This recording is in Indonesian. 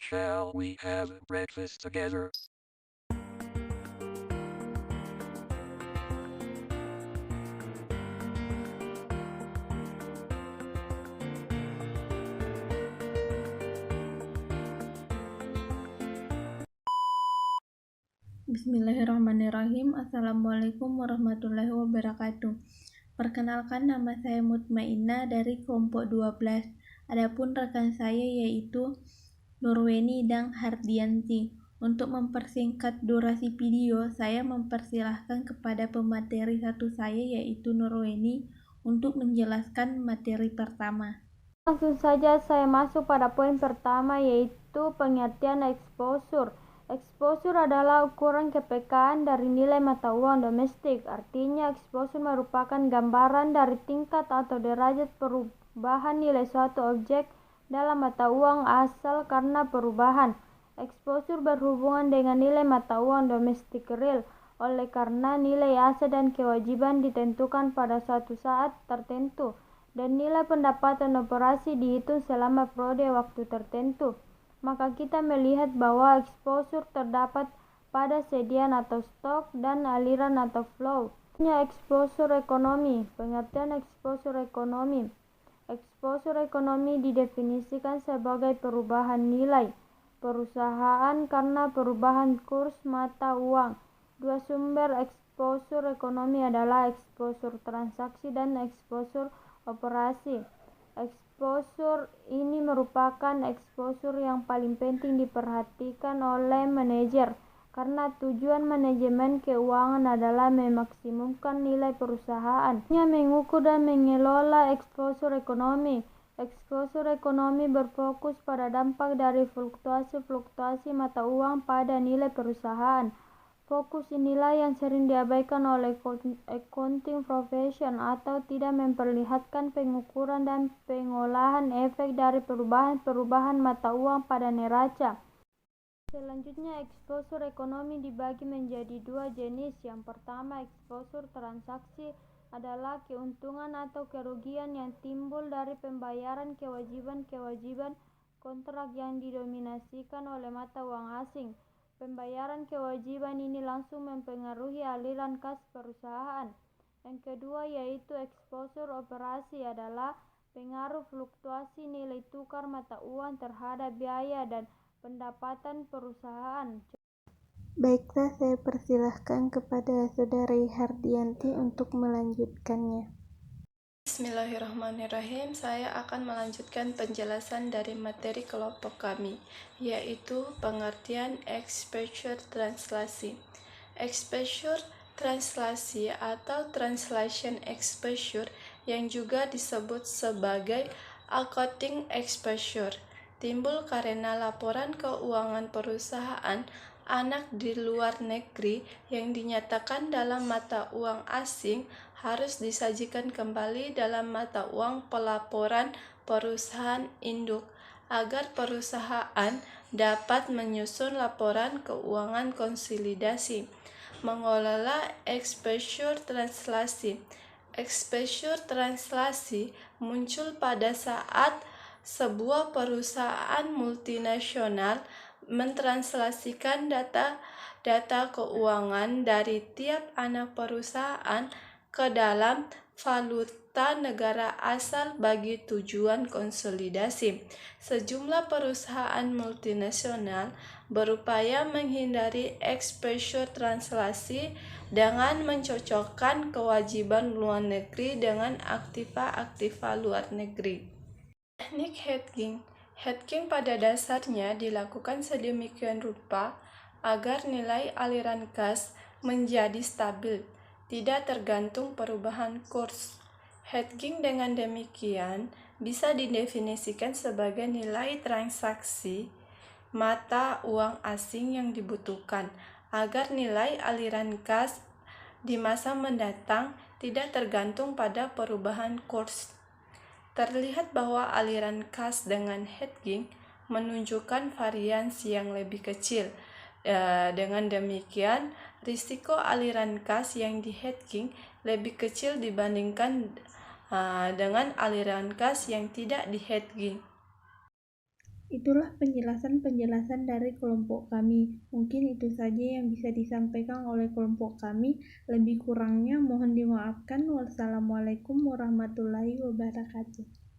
Shall we have breakfast together? Bismillahirrahmanirrahim. Assalamualaikum warahmatullahi wabarakatuh. Perkenalkan, nama saya Mutmainah dari kelompok 12. Adapun rekan saya yaitu Nurweni dan Hardianti. Untuk mempersingkat durasi video, saya mempersilahkan kepada pemateri satu saya yaitu Nurweni untuk menjelaskan materi pertama. Langsung saja saya masuk pada poin pertama, yaitu pengertian exposure. Exposure adalah ukuran kepekaan dari nilai mata uang domestik. Artinya, exposure merupakan gambaran dari tingkat atau derajat perubahan nilai suatu objek dalam mata uang asal karena perubahan. Exposure berhubungan dengan nilai mata uang domestik real, oleh karena nilai aset dan kewajiban ditentukan pada suatu saat tertentu, dan nilai pendapatan operasi dihitung selama periode waktu tertentu. Maka kita melihat bahwa exposure terdapat pada sediaan atau stok dan aliran atau flow. Exposure ekonomi. Pengertian exposure ekonomi. Exposure ekonomi didefinisikan sebagai perubahan nilai perusahaan karena perubahan kurs mata uang. Dua sumber exposure ekonomi adalah exposure transaksi dan exposure operasi. Exposure ini merupakan exposure yang paling penting diperhatikan oleh manajer, karena tujuan manajemen keuangan adalah memaksimumkan nilai perusahaan. Mengukur dan mengelola exposure ekonomi. Exposure ekonomi berfokus pada dampak dari fluktuasi mata uang pada nilai perusahaan. Fokus inilah yang sering diabaikan oleh accounting profession atau tidak memperlihatkan pengukuran dan pengolahan efek dari perubahan mata uang pada neraca. Selanjutnya, exposure ekonomi dibagi menjadi dua jenis. Yang pertama, exposure transaksi adalah keuntungan atau kerugian yang timbul dari pembayaran kewajiban kontrak yang didominasikan oleh mata uang asing. Pembayaran kewajiban ini langsung mempengaruhi aliran kas perusahaan. Yang kedua yaitu exposure operasi adalah pengaruh fluktuasi nilai tukar mata uang terhadap biaya dan pendapatan perusahaan. Baiklah, saya persilahkan kepada Saudari Hardianti untuk melanjutkannya. Bismillahirrahmanirrahim. Saya akan melanjutkan penjelasan dari materi kelompok kami, yaitu pengertian exposure translasi. Exposure translasi atau translation exposure yang juga disebut sebagai accounting exposure timbul karena laporan keuangan perusahaan anak di luar negeri yang dinyatakan dalam mata uang asing harus disajikan kembali dalam mata uang pelaporan perusahaan induk agar perusahaan dapat menyusun laporan keuangan konsolidasi. Mengelola exposure translasi. Exposure translasi muncul pada saat sebuah perusahaan multinasional mentranslasikan data keuangan dari tiap anak perusahaan ke dalam valuta negara asal bagi tujuan konsolidasi. Sejumlah perusahaan multinasional berupaya menghindari exposure translasi dengan mencocokkan kewajiban luar negeri dengan aktiva luar negeri. Teknik hedging. Hedging pada dasarnya dilakukan sedemikian rupa agar nilai aliran kas menjadi stabil, tidak tergantung perubahan kurs. Hedging dengan demikian bisa didefinisikan sebagai nilai transaksi mata uang asing yang dibutuhkan agar nilai aliran kas di masa mendatang tidak tergantung pada perubahan kurs. Terlihat bahwa aliran kas dengan hedging menunjukkan variasi yang lebih kecil. Dengan demikian, risiko aliran kas yang di hedging lebih kecil dibandingkan dengan aliran kas yang tidak di hedging. Itulah penjelasan-penjelasan dari kelompok kami. Mungkin itu saja yang bisa disampaikan oleh kelompok kami. Lebih kurangnya mohon dimaafkan. Wassalamualaikum warahmatullahi wabarakatuh.